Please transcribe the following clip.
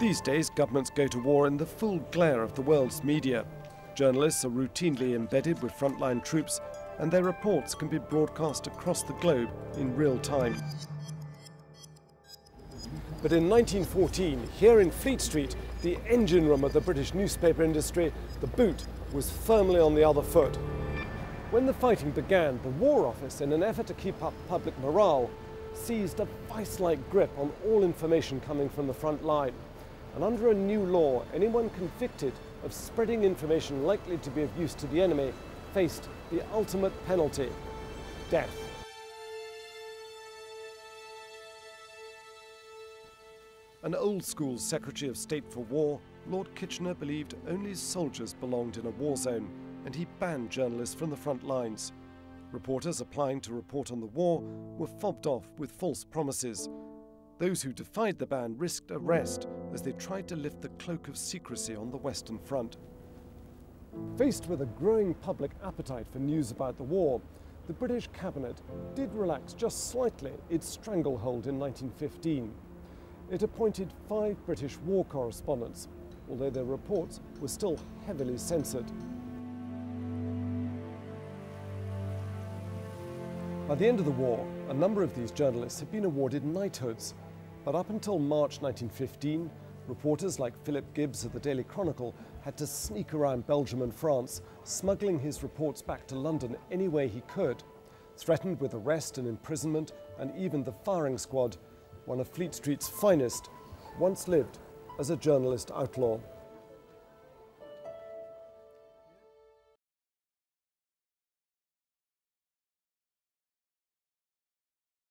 These days, governments go to war in the full glare of the world's media. Journalists are routinely embedded with frontline troops, and their reports can be broadcast across the globe in real time. But in 1914, here in Fleet Street, the engine room of the British newspaper industry, the boot, was firmly on the other foot. When the fighting began, the War Office, in an effort to keep up public morale, seized a vice-like grip on all information coming from the front line. And under a new law, anyone convicted of spreading information likely to be of use to the enemy faced the ultimate penalty: death. An old-school Secretary of State for War, Lord Kitchener believed only soldiers belonged in a war zone, and he banned journalists from the front lines. Reporters applying to report on the war were fobbed off with false promises. Those who defied the ban risked arrest as they tried to lift the cloak of secrecy on the Western Front. Faced with a growing public appetite for news about the war, the British cabinet did relax just slightly its stranglehold in 1915. It appointed 5 British war correspondents, although their reports were still heavily censored. By the end of the war, a number of these journalists had been awarded knighthoods, but up until March 1915, reporters like Philip Gibbs of the Daily Chronicle had to sneak around Belgium and France, smuggling his reports back to London any way he could, threatened with arrest and imprisonment and even the firing squad. One of Fleet Street's finest once lived as a journalist outlaw.